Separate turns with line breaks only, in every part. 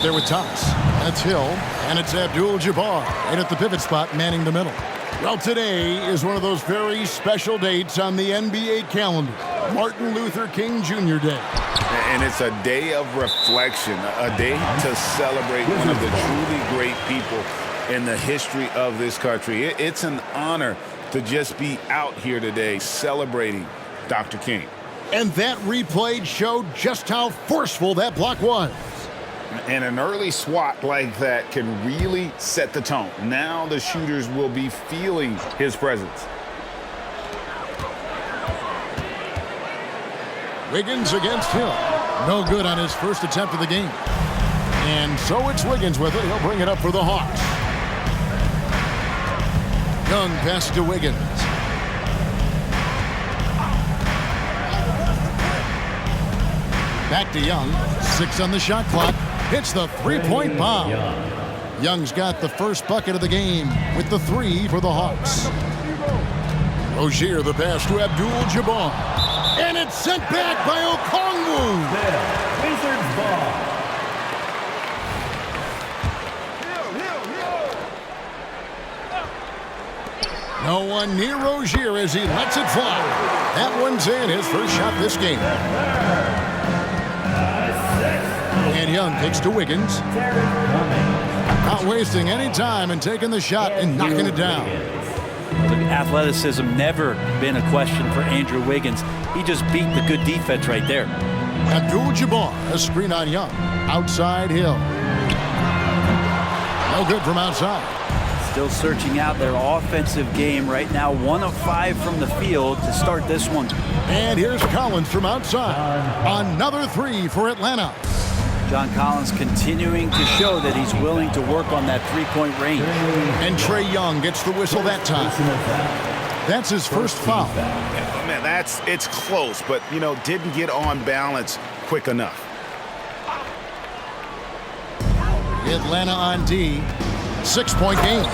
There with Thomas. That's Hill, and it's Abdul-Jabbar right at the pivot spot, manning the middle. Well, today is one of those very special dates on the NBA calendar, Martin Luther King Jr. Day.
And it's a day of reflection, a day to celebrate one of the truly great people in the history of this country. It's an honor to just be out here today celebrating Dr. King.
And that replay showed just how forceful that block was.
And an early swat like that can really set the tone. Now the shooters will be feeling his presence.
Wiggins against Hill. No good on his first attempt of the game. And so it's Wiggins with it. He'll bring it up for the Hawks. Young pass to Wiggins. Back to Young. 6 on the shot clock. Hits the three-point bomb. Young's got the first bucket of the game with the 3 for the Hawks. Rozier the pass to Abdul-Jabbar. And it's sent back by Okongwu.
Wizards ball.
No one near Rozier as he lets it fly. That one's in, his first shot this game. And Young kicks to Wiggins. Not wasting any time and taking the shot and knocking it down.
Athleticism never been a question for Andrew Wiggins. He just beat the good defense right there.
Abdul-Jabbar, a screen on Young. Outside Hill. No good from outside.
Still searching out their offensive game right now. 1 of 5 from the field to start this one.
And here's Collins from outside. Another 3 for Atlanta.
John Collins continuing to show that he's willing to work on that three-point range.
And Trae Young gets the whistle that time. That's his first foul.
Yeah, man, it's close, but, didn't get on balance quick enough.
Atlanta on D. 6-point game.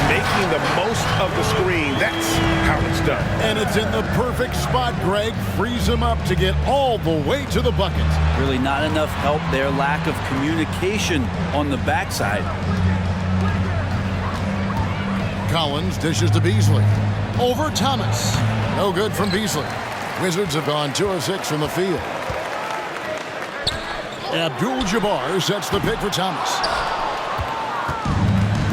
Making the most of the screen, that's how it's done.
And it's in the perfect spot, Greg. Frees him up to get all the way to the bucket.
Really not enough help there. Lack of communication on the backside.
Collins dishes to Beasley. Over Thomas. No good from Beasley. Wizards have gone 2 of 6 from the field. Abdul-Jabbar sets the pick for Thomas.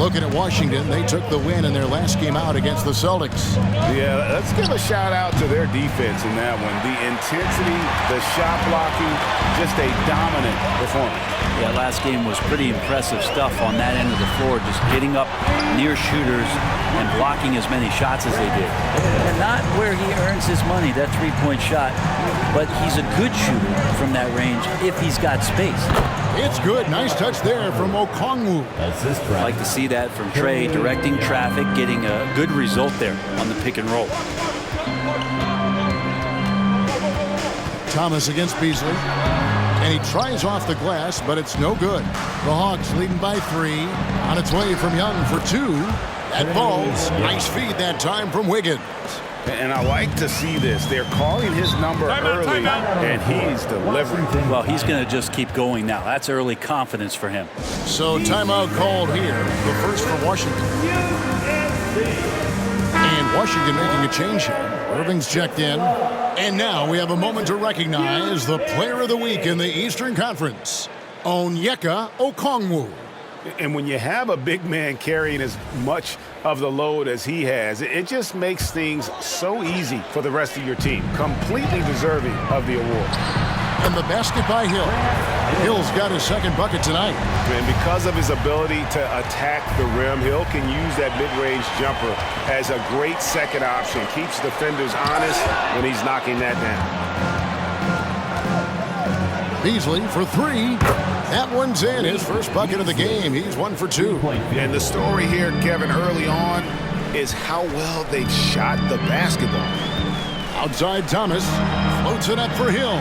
Looking at Washington, they took the win in their last game out against the Celtics.
Yeah, let's give a shout out to their defense in that one. The intensity, the shot blocking, just a dominant performance.
Yeah, last game was pretty impressive stuff on that end of the floor, just getting up near shooters and blocking as many shots as they did. And not where he earns his money, that three-point shot, but he's a good shooter from that range if he's got space.
It's good. Nice touch there from Okongwu.
I'd like to see that from Trae, directing traffic, getting a good result there on the pick and roll.
Thomas against Beasley. And he tries off the glass, but it's no good. The Hawks leading by 3. On its way from Young for 2. That falls. Nice feed that time from Wiggins.
And I like to see this. They're calling his number early, and he's delivering.
Well, he's going to just keep going now. That's early confidence for him.
So timeout called here. The first for Washington. And Washington making a change here. Irving's checked in. And now we have a moment to recognize the player of the week in the Eastern Conference, Onyeka Okongwu.
And when you have a big man carrying as much of the load as he has, it just makes things so easy for the rest of your team. Completely deserving of the award.
And the basket by Hill. Hill's got his second bucket tonight.
And because of his ability to attack the rim, Hill can use that mid-range jumper as a great second option. Keeps defenders honest when he's knocking that down.
Beasley for 3. That one's in, his first bucket of the game. He's 1 for 2.
And the story here, Kevin, early on is how well they shot the basketball.
Outside Thomas floats it up for Hill.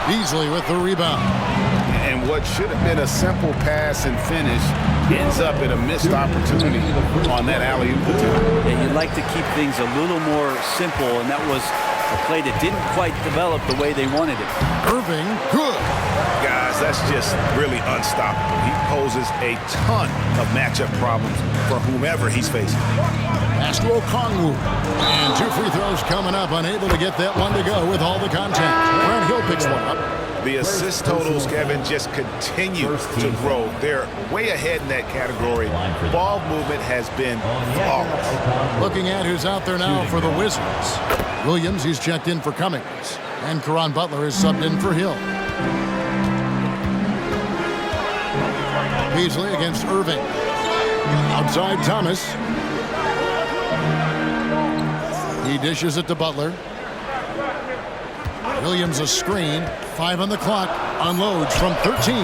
Beasley with the rebound.
And what should have been a simple pass and finish ends up in a missed opportunity on that alley-oop attempt.
Yeah, you'd like to keep things a little more simple, and that was a play that didn't quite develop the way they wanted it.
Irving, good.
Guys, Guys, that's just really unstoppable. He poses a ton of matchup problems for whomever he's facing.
Pass to Okongwu. And 2 free throws coming up. Unable to get that one to go with all the contact. Grant Hill picks one up.
The assist totals, Kevin, just continue to grow. They're way ahead in that category. Ball movement has been flawless.
Looking at who's out there now for the Wizards. Williams, he's checked in for Cummings. And Caron Butler is subbed in for Hill. Beasley against Irving. Outside Thomas. He dishes it to Butler. Williams a screen. 5 on the clock. Unloads from 13.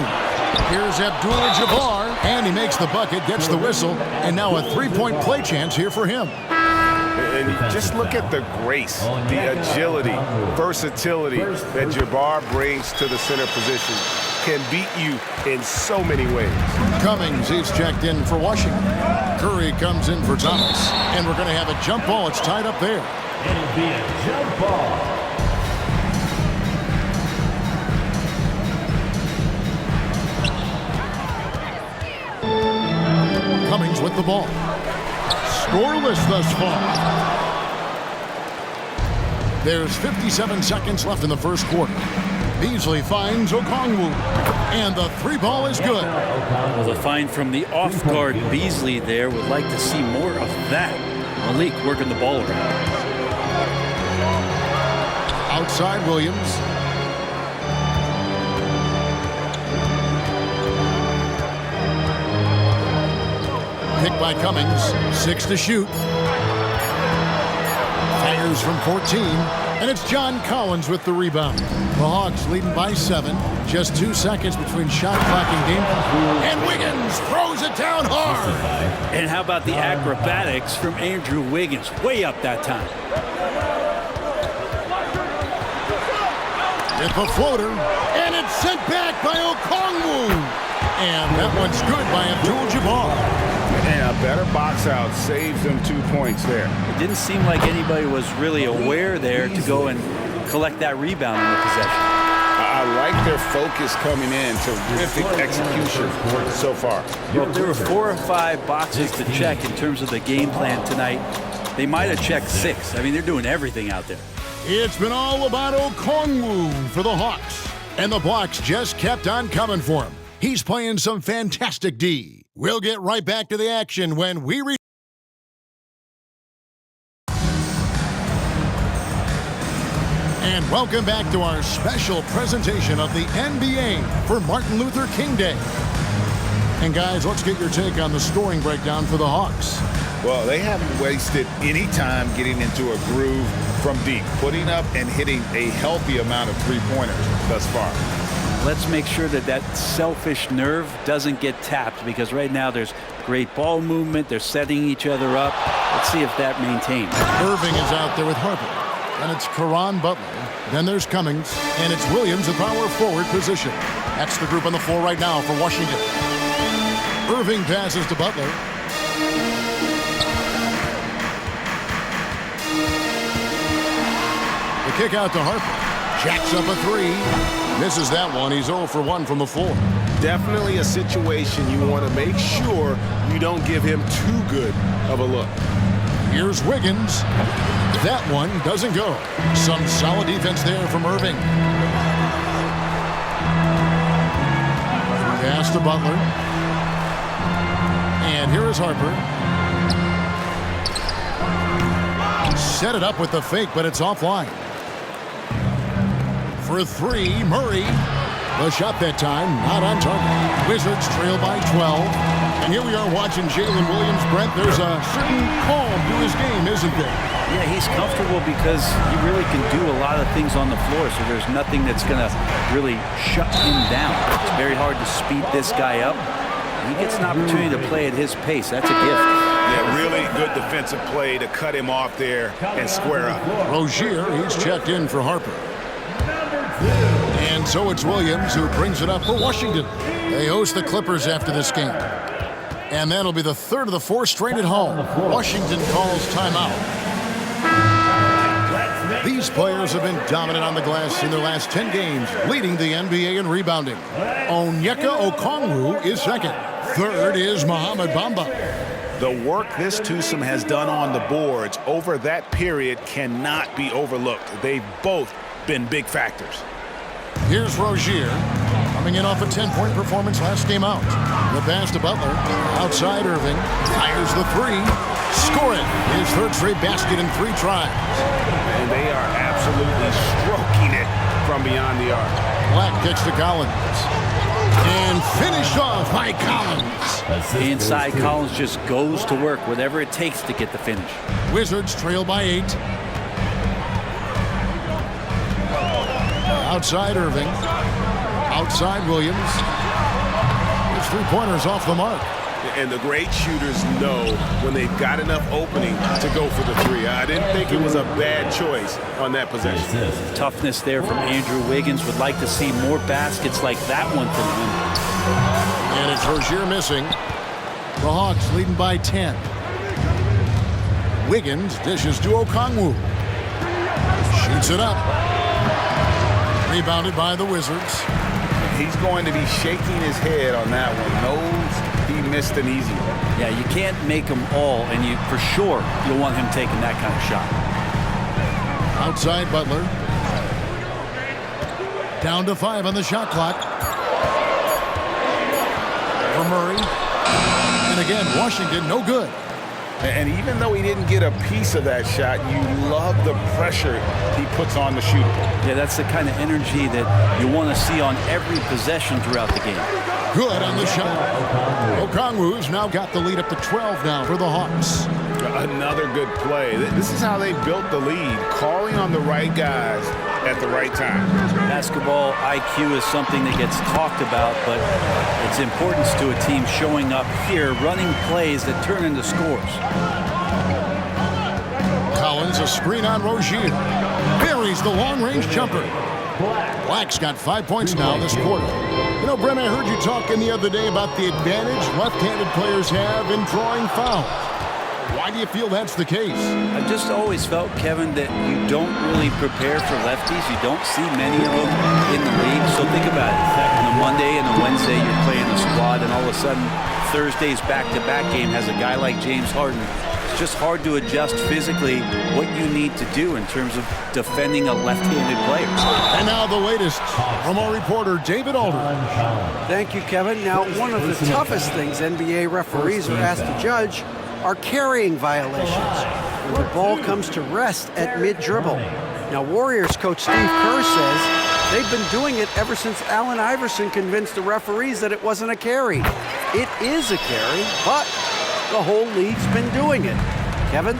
Here's Abdul-Jabbar. And he makes the bucket, gets the whistle. And now a three-point play chance here for him.
And just look at the grace, the agility, versatility that Jabbar brings to the center position. Can beat you in so many ways.
Cummings, he's checked in for Washington. Curry comes in for Thomas. And we're going to have a jump ball. It's tied up there.
It'll be a jump ball.
Cummings with the ball. Scoreless thus far. There's 57 seconds left in the first quarter. Beasley finds Okongwu. And the three ball is good.
Well, the find from the off-guard Beasley there. Would like to see more of that. Malik working the ball around.
Outside Williams. Picked by Cummings. 6 to shoot. Fires from 14. And it's John Collins with the rebound. The Hawks leading by 7. Just 2 seconds between shot clock and game. And Wiggins throws it down hard.
And how about the acrobatics from Andrew Wiggins? Way up that time.
With the floater. And it's sent back by Okongwu. And that one's good by Abdul-Jabbar.
And a better box out saves them 2 points there.
It didn't seem like anybody was really aware there to go and collect that rebound in the possession.
I like their focus coming in. Terrific execution so far.
Well, if there were 4 or 5 boxes to check in terms of the game plan tonight, they might have checked 6. I mean, they're doing everything out there.
It's been all about Okongwu for the Hawks. And the blocks just kept on coming for him. He's playing some fantastic D. We'll get right back to the action when we return. And welcome back to our special presentation of the NBA for Martin Luther King Day. And guys, let's get your take on the scoring breakdown for the Hawks.
Well, they haven't wasted any time getting into a groove from deep, putting up and hitting a healthy amount of three-pointers thus far.
Let's make sure that that selfish nerve doesn't get tapped, because right now there's great ball movement. They're setting each other up. Let's see if that maintains.
Irving is out there with Harper. And it's Caron Butler. Then there's Cummings. And it's Williams at power forward position. That's the group on the floor right now for Washington. Irving passes to Butler. The kick out to Harper. Jacks up a 3. Misses that one. He's 0 for 1 from the floor.
Definitely a situation you want to make sure you don't give him too good of a look.
Here's Wiggins. That one doesn't go. Some solid defense there from Irving. Pass to Butler. And here is Harper. Set it up with the fake, but it's offline. For 3, Murray. The shot that time, not on target. Wizards trail by 12. And here we are watching Jalen Williams. Brent, there's a certain calm to his game, isn't there?
Yeah, he's comfortable because he really can do a lot of things on the floor, so there's nothing that's going to really shut him down. It's very hard to speed this guy up. He gets an opportunity to play at his pace. That's a gift.
Yeah, really good defensive play to cut him off there and square up.
Rozier, he's checked in for Harper. And so it's Williams who brings it up for Washington. They host the Clippers after this game. And that'll be the third of the 4 straight at home. Washington calls timeout.
Let's make
These players have been dominant on the glass in their last 10 games, leading the NBA in rebounding. Onyeka Okongwu is second. Third is Mohamed Bamba.
The work this twosome has done on the boards over that period cannot be overlooked. They've both been big factors.
Here's Rozier, coming in off a 10-point performance last game out. The pass to Butler, outside Irving, fires the three, scoring his third straight basket in 3 tries.
And they are absolutely stroking it from beyond the arc.
Black kicks to Collins. And finished off by Collins.
Inside, Collins just goes to work, whatever it takes to get the finish.
Wizards trail by 8. Outside Irving. Outside Williams. His 3-pointers off the mark.
And the great shooters know when they've got enough opening to go for the 3. I didn't think it was a bad choice on that possession.
Toughness there from Andrew Wiggins. Would like to see more baskets like that one from him.
And it's Rozier missing. The Hawks leading by 10. Wiggins dishes to Okongwu. Shoots it up. Rebounded by the Wizards.
He's going to be shaking his head on that one. Knows he missed an easy one.
Yeah, you can't make them all, and you for sure you'll want him taking that kind of shot.
Outside Butler. Down to 5 on the shot clock. For Murray. And again, Washington, no good.
And even though he didn't get a piece of that shot, you love the pressure he puts on the shooter.
Yeah, that's the kind of energy that you want to see on every possession throughout the game.
Good on the shot. Okongwu's now got the lead up to 12 now for the Hawks.
Another good play. This is how they built the lead, calling on the right guys at the right time.
Basketball IQ is something that gets talked about, but its importance to a team showing up here, running plays that turn into scores.
Collins, a screen on Rozier. Buries the long-range jumper. Black's got 5 points now this quarter. You know, Brem, I heard you talking the other day about the advantage left-handed players have in drawing fouls. Why do you feel that's the case?
I just always felt, Kevin, that you don't really prepare for lefties. You don't see many of them in the league. So think about it. On a Monday and a Wednesday, you're playing a squad, and all of a sudden, Thursday's back-to-back game has a guy like James Harden. It's just hard to adjust physically what you need to do in terms of defending a left-handed player.
And now the latest from our reporter, David Aldridge.
Thank you, Kevin. Now, one of the toughest things NBA referees are asked to judge are carrying violations, where the ball comes to rest at mid-dribble. Now, Warriors coach Steve Kerr says they've been doing it ever since Allen Iverson convinced the referees that it wasn't a carry. It is a carry, but the whole league's been doing it. Kevin?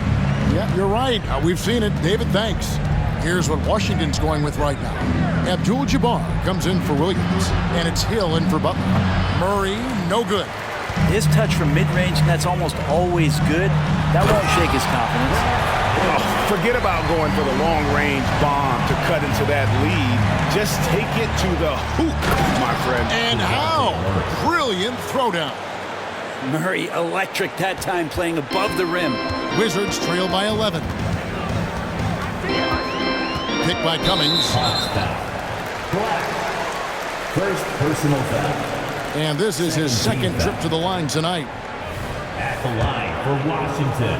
Yeah, you're right. We've seen it. David, thanks. Here's what Washington's going with right now. Abdul-Jabbar comes in for Williams, and it's Hill in for Butler. Murray, no good.
His touch from mid-range, that's almost always good. That won't shake his confidence.
Oh, forget about going for the long-range bomb to cut into that lead. Just take it to the hoop, my friend.
And how? Brilliant throwdown.
Murray electric that time, playing above the rim.
Wizards trail by 11. Pick by Cummings.
First personal foul.
And this is his second trip to the line tonight.
At the line for Washington,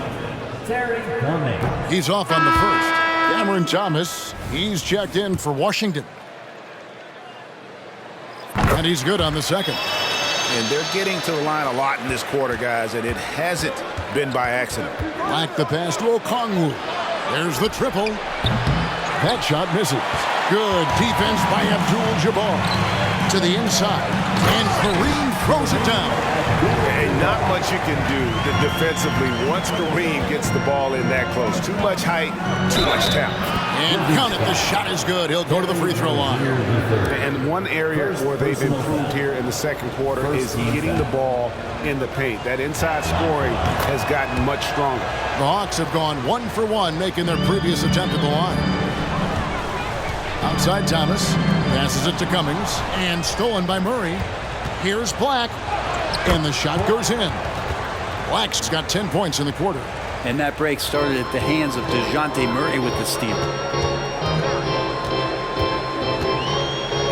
Terry Cummings.
He's off on the first. Cameron Thomas, he's checked in for Washington. And he's good on the second.
And they're getting to the line a lot in this quarter, guys, and it hasn't been by accident.
Black the pass to Okongwu. There's the triple. That shot misses. Good defense by Abdul-Jabbar. To the inside. And Kareem throws it down.
And not much you can do defensively once Kareem gets the ball in that close. Too much height, too much talent.
And count it, the shot is good. He'll go to the free throw line.
And one area where they've improved here in the second quarter is getting the ball in the paint. That inside scoring has gotten much stronger.
The Hawks have gone 1 for 1, making their previous attempt at the line. Outside Thomas, passes it to Cummings, and stolen by Murray. Here's Black, and the shot goes in. Black's got 10 points in the quarter.
And that break started at the hands of DeJounte Murray with the steal.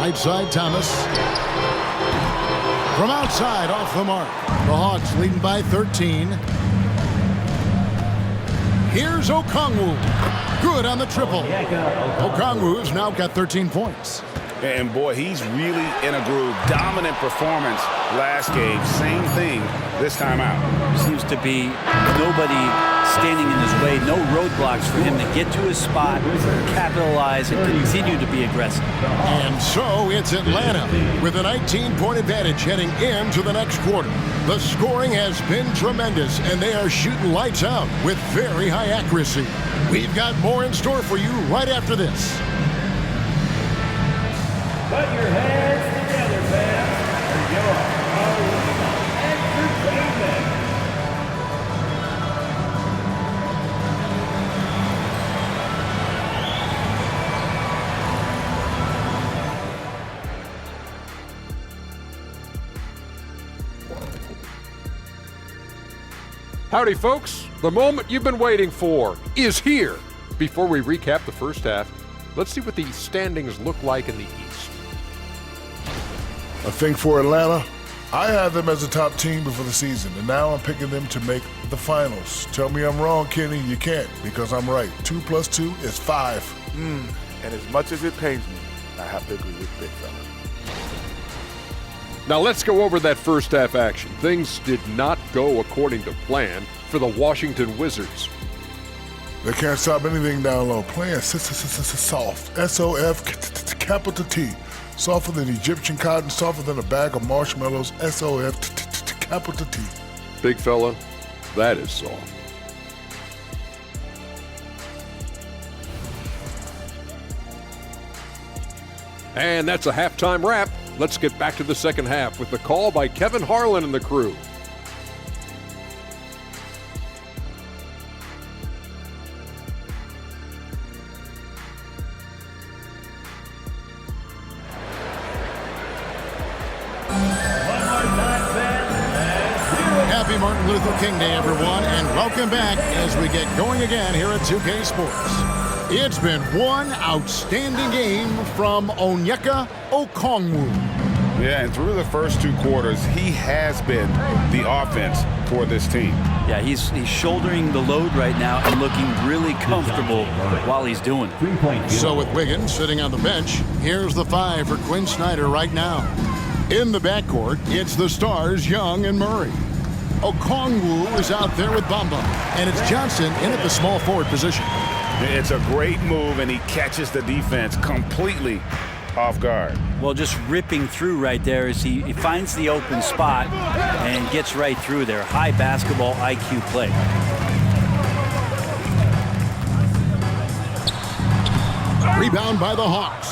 Right side, Thomas. From outside, off the mark. The Hawks leading by 13. Here's Okongwu. Good on the triple. Okongwu's now got 13 points.
And boy, he's really in a groove. Dominant performance last game. Same thing this time out.
Seems to be nobody standing in his way. No roadblocks for him to get to his spot, capitalize, and continue to be aggressive.
And so it's Atlanta with a 19-point advantage heading into the next quarter. The scoring has been tremendous, and they are shooting lights out with very high accuracy. We've got more in store for you right after this.
Put your hands together, fans, for your entertainment.
Howdy, folks. The moment you've been waiting for is here. Before we recap the first half, let's see what the standings look like in the East.
I think for Atlanta, I had them as a top team before the season, and now I'm picking them to make the finals. Tell me I'm wrong, Kenny. You can't, because I'm right. 2 + 2 is 5.
And as much as it pains me, I have to agree with Big Fella.
Now let's go over that first half action. Things did not go according to plan for the Washington Wizards.
They can't stop anything down low. Playing soft. S-O-F capital T. Softer than Egyptian cotton, softer than a bag of marshmallows. S-O-F capital T.
Big fella, that is soft. And that's a halftime wrap. Let's get back to the second half with the call by Kevin Harlan and the crew.
Happy Martin Luther King Day, everyone, and welcome back as we get going again here at 2K Sports. It's been one outstanding game from Onyeka Okongwu.
Yeah, and through the first 2 quarters, he has been the offense for this team.
Yeah, he's shouldering the load right now and looking really comfortable while he's doing it.
So with Wiggins sitting on the bench, here's the 5 for Quinn Snyder right now. In the backcourt, it's the stars Young and Murray. Okongwu is out there with Bamba, and it's Johnson in at the small forward position.
It's a great move, and he catches the defense completely off guard.
Well, just ripping through right there as he finds the open spot and gets right through there. High basketball IQ play.
Rebound by the Hawks.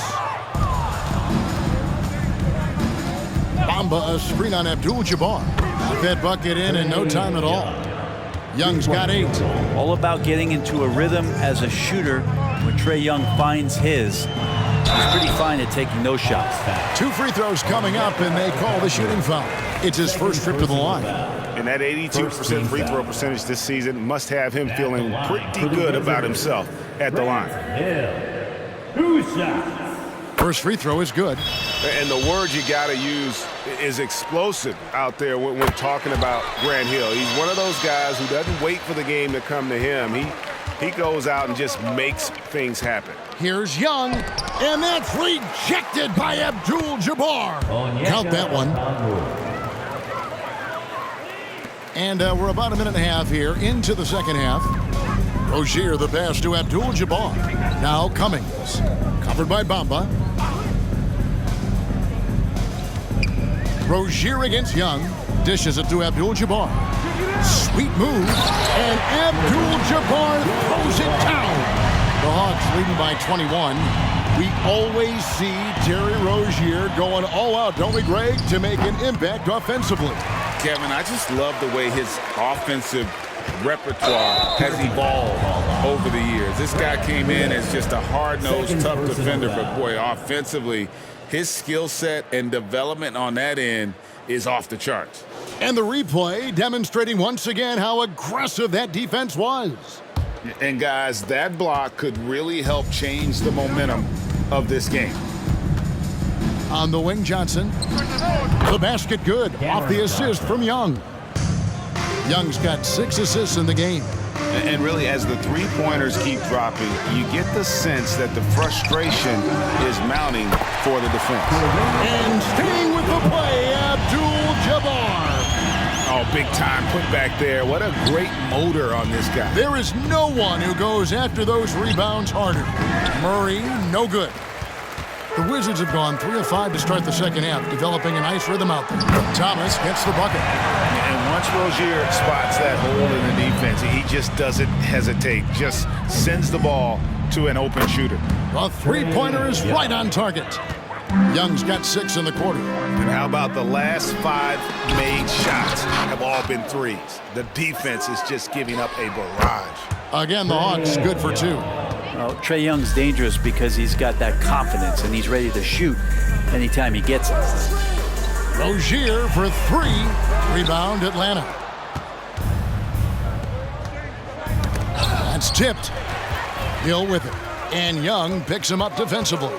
Bamba a screen on Abdul-Jabbar. Got that bucket in no time at all. Young's got 8.
All about getting into a rhythm as a shooter. When Trae Young finds his, he's pretty fine at taking those shots. 2
free throws coming up, and they call the shooting foul. It's his first trip to the line.
And that 82% free throw percentage this season must have him feeling pretty good about himself at the line.
First free throw is good.
And the word you got to use is explosive out there when talking about Grant Hill. He's one of those guys who doesn't wait for the game to come to him. He goes out and just makes things happen.
Here's Young, and that's rejected by Abdul-Jabbar. Count that one. And we're about a minute and a half here into the second half. Rozier the pass to Abdul-Jabbar. Now Cummings, covered by Bamba. Rozier against Young, dishes it to Abdul-Jabbar. Sweet move, and Abdul-Jabbar throws it down. The Hawks leading by 21. We always see Terry Rozier going all out, don't we, Greg, to make an impact offensively.
Kevin, I just love the way his offensive repertoire has evolved over the years. This guy came in as just a hard-nosed, tough defender, but boy, offensively, his skill set and development on that end is off the charts.
And the replay demonstrating once again how aggressive that defense was.
And guys, that block could really help change the momentum of this game.
On the wing, Johnson. The basket good. Off the assist from Young. Young's got 6 assists in the game.
And really, as the three-pointers keep dropping, you get the sense that the frustration is mounting for the defense.
And staying with the play, Abdul-Jabbar.
Oh, big time put back there. What a great motor on this guy.
There is no one who goes after those rebounds harder. Murray, no good. The Wizards have gone 3 of 5 to start the second half, developing a nice rhythm out there. Thomas gets the bucket.
And once Rozier spots that hole in the defense, he just doesn't hesitate, just sends the ball to an open shooter.
The three-pointer is right on target. Young's got 6 in the quarter.
And how about the last 5 made shots have all been threes? The defense is just giving up a barrage.
Again, the Hawks good for 2.
Well, Trae Young's dangerous because he's got that confidence and he's ready to shoot anytime he gets it.
Rozier for 3. Rebound, Atlanta. That's tipped. Hill with it. And Young picks him up defensively.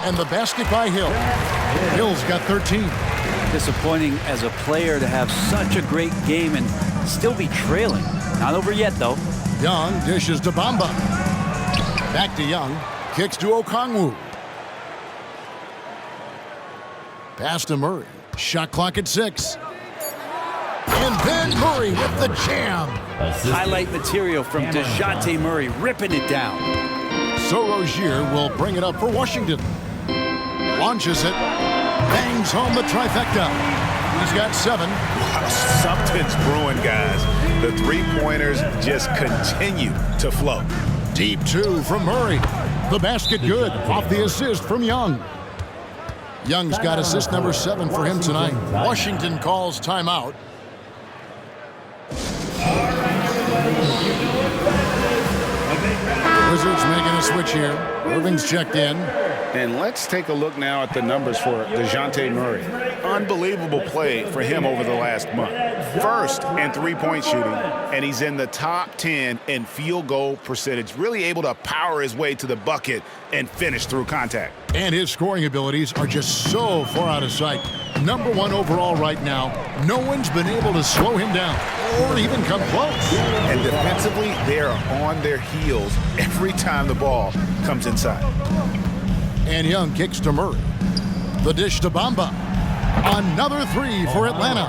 And the basket by Hill. Hill's got 13.
Disappointing as a player to have such a great game and still be trailing. Not over yet, though.
Young dishes to Bamba. Back to Young. Kicks to Okongwu. Pass to Murray. Shot clock at 6. And then Murray with the jam.
Highlight material from DeJounte Murray ripping it down.
So Rozier will bring it up for Washington. Launches it. Bangs home the trifecta. He's got 7.
Wow, something's brewing, guys. The three-pointers just continue to flow.
Deep 2 from Murray. The basket good. Off the assist from Young. Young's got assist number 7 for him tonight. Washington calls timeout. Wizards making a switch here. Irving's checked in.
And let's take a look now at the numbers for DeJounte Murray. Unbelievable play for him over the last month. First in three-point shooting, and he's in the top 10 in field goal percentage. Really able to power his way to the bucket and finish through contact.
And his scoring abilities are just so far out of sight. Number 1 overall right now. No one's been able to slow him down or even come close.
And defensively, they are on their heels every time the ball comes inside.
And Young kicks to Murray. The dish to Bamba. Another 3 for Atlanta.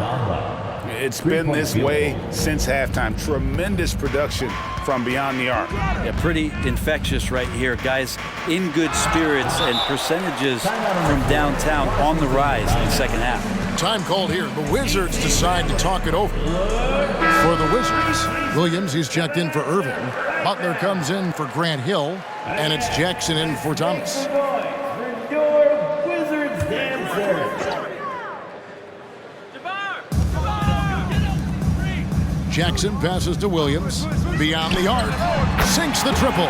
It's been this way since halftime. Tremendous production from beyond the arc.
Yeah, pretty infectious right here. Guys in good spirits and percentages from downtown on the rise in the second half.
Time called here. The Wizards decide to talk it over. For the Wizards, Williams, he's checked in for Irving. Butler comes in for Grant Hill. And it's Jackson in for Thomas. Jackson passes to Williams. Beyond the arc. Sinks the triple.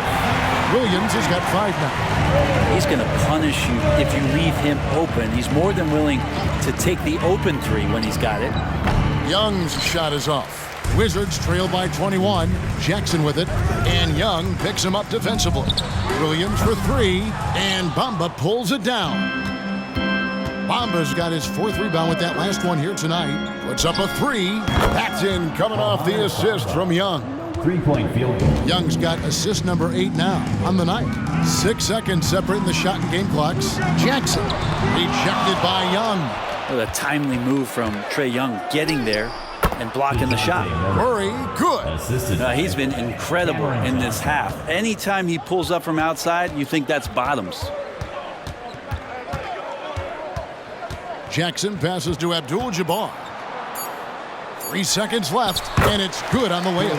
Williams has got 5 now.
He's going to punish you if you leave him open. He's more than willing to take the open 3 when he's got it.
Young's shot is off. Wizards trail by 21. Jackson with it. And Young picks him up defensively. Williams for 3. And Bamba pulls it down. Bamba's got his 4th rebound with that last one here tonight. Puts up a 3. That's in, coming off the assist from Young.
3-point field goal.
Young's got assist number 8 now on the night. 6 seconds separating the shot and game clocks. Jackson rejected by Young.
What a timely move from Trae Young getting there and blocking the shot.
Murray, good.
He's been incredible in this half. Anytime he pulls up from outside, you think that's bottoms.
Jackson passes to Abdul-Jabbar. 3 seconds left, and it's good on the layup.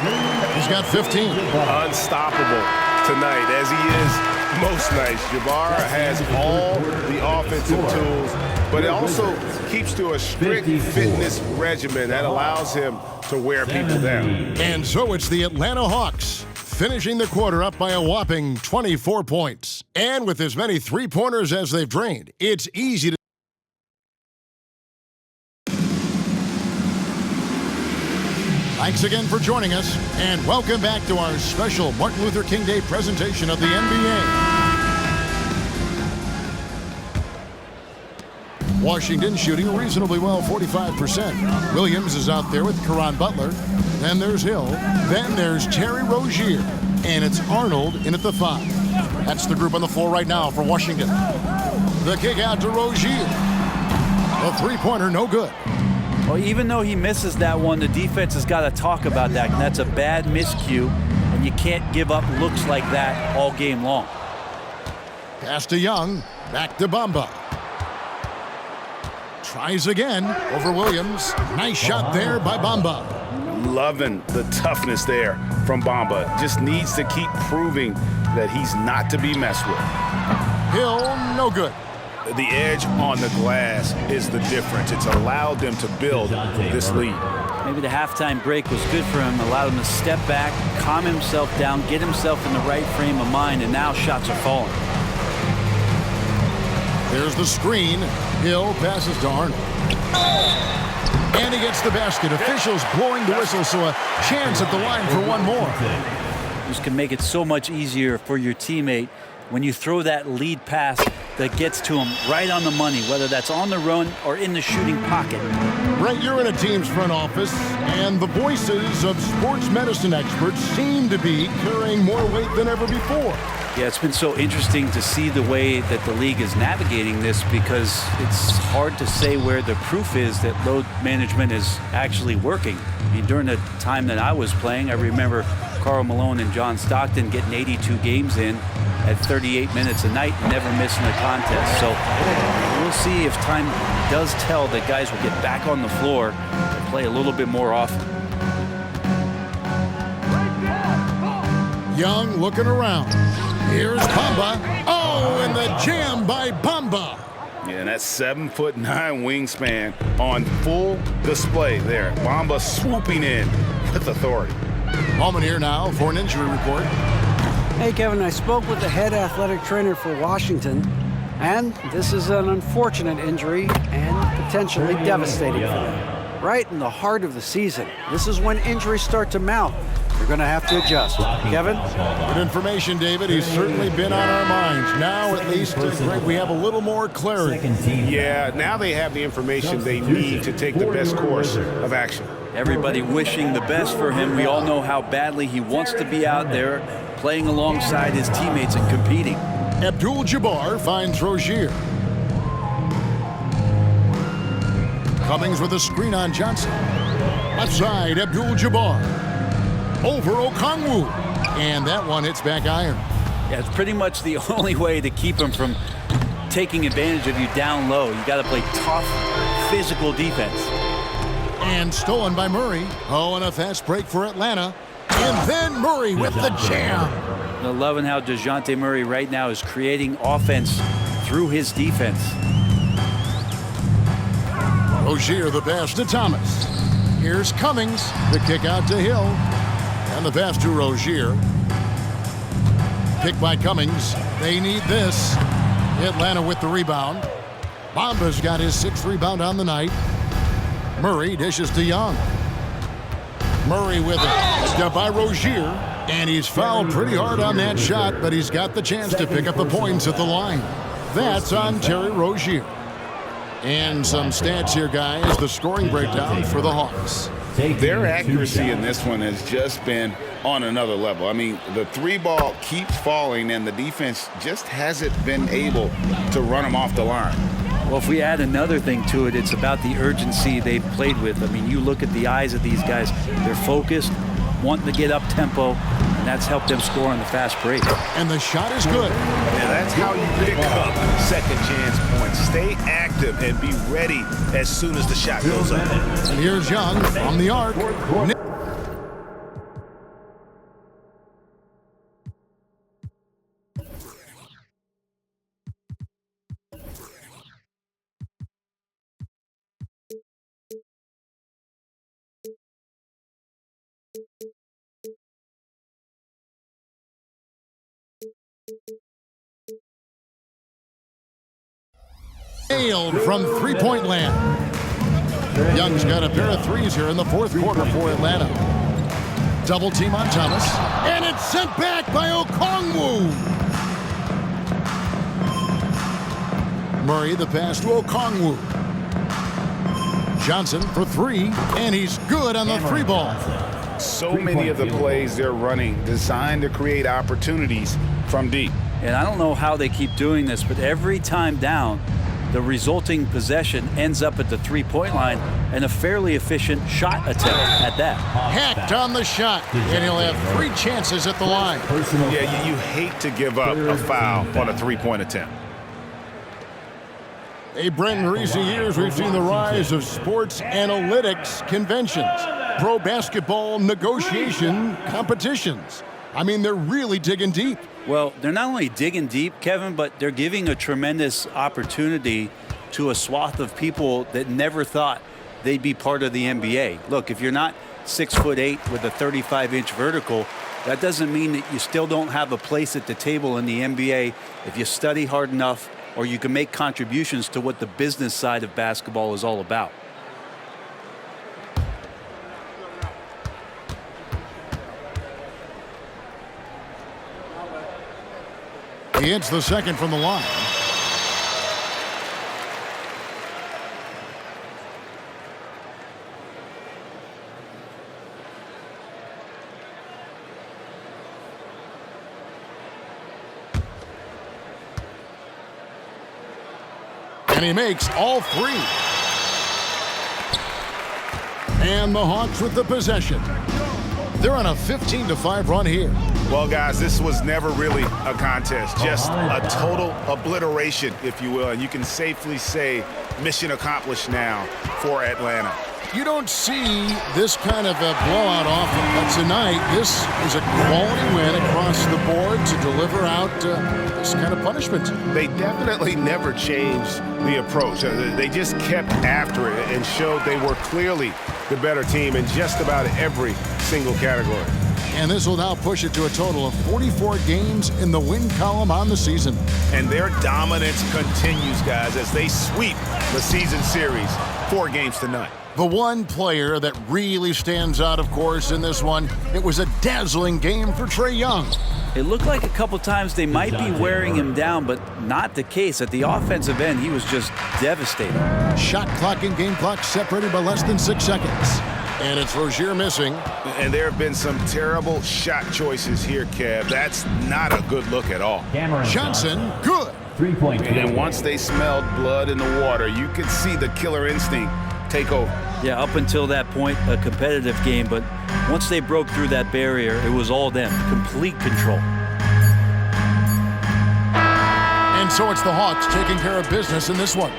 He's got 15.
Unstoppable tonight, as he is most nights. Jabbar has all the offensive tools, but it also keeps to a strict fitness regimen that allows him to wear people down.
And so it's the Atlanta Hawks finishing the quarter up by a whopping 24 points. And with as many three-pointers as they've drained, it's easy to Thanks again for joining us, and welcome back to our special Martin Luther King Day presentation of the NBA. Washington shooting reasonably well, 45%. Williams is out there with Caron Butler. Then there's Hill. Then there's Terry Rozier. And it's Arnold in at the 5. That's the group on the floor right now for Washington. The kick out to Rozier. The three-pointer, no good.
Well, even though he misses that one, the defense has got to talk about that. And that's a bad miscue, and you can't give up looks like that all game long.
Pass to Young. Back to Bamba. Tries again over Williams. Nice shot there by Bamba.
Loving the toughness there from Bamba. Just needs to keep proving that he's not to be messed with.
Hill, no good.
The edge on the glass is the difference. It's allowed them to build this lead.
Maybe the halftime break was good for him, allowed him to step back, calm himself down, get himself in the right frame of mind, and now shots are falling.
There's the screen. Hill passes to Arnold. And he gets the basket. Officials blowing the whistle, so a chance at the line for one more.
This can make it so much easier for your teammate when you throw that lead pass that gets to him right on the money, whether that's on the run or in the shooting pocket.
Brett, you're in a team's front office, and the voices of sports medicine experts seem to be carrying more weight than ever before.
Yeah, it's been so interesting to see the way that the league is navigating this, because it's hard to say where the proof is that load management is actually working. I mean, during the time that I was playing, I remember Karl Malone and John Stockton getting 82 games in at 38 minutes a night, never missing a contest. So we'll see if time does tell that guys will get back on the floor and play a little bit more often.
Young looking around. Here's Bamba. Oh, and the jam by Bamba.
Yeah, and that 7'9" wingspan on full display there. Bamba swooping in with authority.
Moment here now for an injury report.
Hey, Kevin, I spoke with the head athletic trainer for Washington, and this is an unfortunate injury and potentially devastating for them. Right in the heart of the season. This is when injuries start to mount. You're going to have to adjust. Kevin?
Good information, David. He's certainly been on our minds. Now, at least, Greg, we have a little more clarity.
Yeah, now they have the information they need to take the best course of action.
Everybody wishing the best for him. We all know how badly he wants to be out there playing alongside his teammates and competing.
Abdul-Jabbar finds Rozier. Cummings with a screen on Johnson. Left side, Abdul-Jabbar. Over Okongwu. And that one hits back iron.
Yeah, it's pretty much the only way to keep him from taking advantage of you down low. You got to play tough, physical defense.
And stolen by Murray. Oh, and a fast break for Atlanta. And then Murray with the jam.
I'm loving how DeJounte Murray right now is creating offense through his defense.
Rozier the pass to Thomas. Here's Cummings. The kick out to Hill. And the pass to Rozier. Pick by Cummings. They need this. Atlanta with the rebound. Bamba's got his 6th rebound on the night. Murray dishes to Young. Murray with it. Step by Rozier. And he's fouled pretty hard on that shot, but he's got the chance to pick up the points at the line. That's on Terry Rozier. And some stats here, guys. The scoring breakdown for the Hawks.
Their accuracy in this one has just been on another level. I mean, the 3-ball keeps falling, and the defense just hasn't been able to run them off the line.
Well, if we add another thing to it, it's about the urgency they've played with. I mean, you look at the eyes of these guys. They're focused, wanting to get up tempo, and that's helped them score on the fast break.
And the shot is good.
And that's how you pick up second chance points. Stay active and be ready as soon as the shot goes up.
And here's Young from the arc. Nailed from three-point land. Young's got a pair of threes here in the 4th quarter for Atlanta. Double team on Thomas. And it's sent back by Okongwu. Murray the pass to Okongwu. Johnson for three, and he's good on the three ball.
So many of the plays they're running designed to create opportunities from deep.
And I don't know how they keep doing this, but every time down, the resulting possession ends up at the three-point line and a fairly efficient shot attempt at that.
Hacked on the shot, and he'll have three chances at the line.
Yeah, you hate to give up a foul on a three-point attempt.
Hey, Brent, in recent years, we've seen the rise of sports analytics conventions, pro basketball negotiation competitions. I mean, they're really digging deep.
Well, they're not only digging deep, Kevin, but they're giving a tremendous opportunity to a swath of people that never thought they'd be part of the NBA. Look, if you're not 6'8" with a 35-inch vertical, that doesn't mean that you still don't have a place at the table in the NBA if you study hard enough, or you can make contributions to what the business side of basketball is all about.
He hits the second from the line. And he makes all three. And the Hawks with the possession. They're on a 15-5 run here.
Well, guys, this was never really a contest, just a total obliteration, if you will. And you can safely say mission accomplished now for Atlanta.
You don't see this kind of a blowout often, but tonight this is a quality win across the board to deliver out this kind of punishment.
They definitely never changed the approach. They just kept after it and showed they were clearly the better team in just about every single category.
And this will now push it to a total of 44 games in the win column on the season.
And their dominance continues, guys, as they sweep the season series 4 games to none.
The one player that really stands out, of course, in this one, it was a dazzling game for Trae Young.
It looked like a couple times they might be wearing him down, but not the case. At the offensive end, he was just devastating.
Shot clock and game clock separated by less than 6 seconds. And it's Rozier missing.
And there have been some terrible shot choices here, Kev. That's not a good look at all.
Johnson, good.
3-point.
And once they smelled blood in the water, you could see the killer instinct take over.
Yeah, up until that point, a competitive game, but once they broke through that barrier, it was all them, complete control.
And so it's the Hawks taking care of business in this one.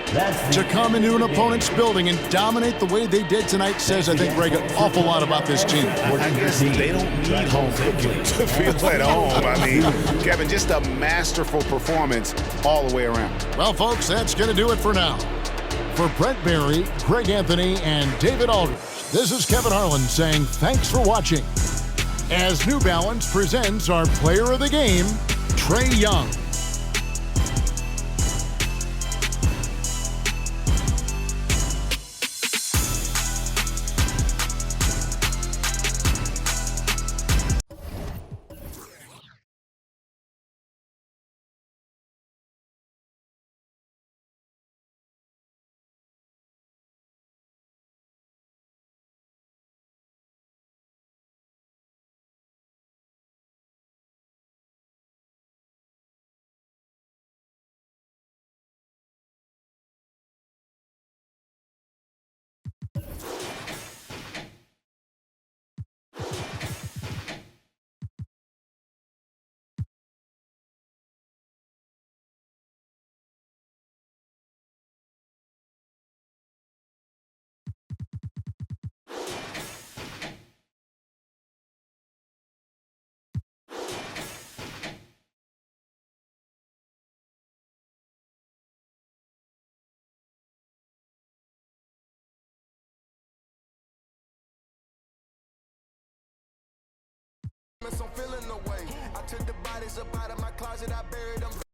To come into an opponent's building and dominate the way they did tonight says, I think, Greg, an awful lot about this team.
I guess they don't need home cooking to feel at home. I mean, Kevin, just a masterful performance all the way around.
Well, folks, that's going to do it for now. For Brent Barry, Greg Anthony, and David Aldridge, this is Kevin Harlan saying thanks for watching. As New Balance presents our player of the game, Trae Young.
I'm feeling the way. I took the bodies up out of my closet, I buried them.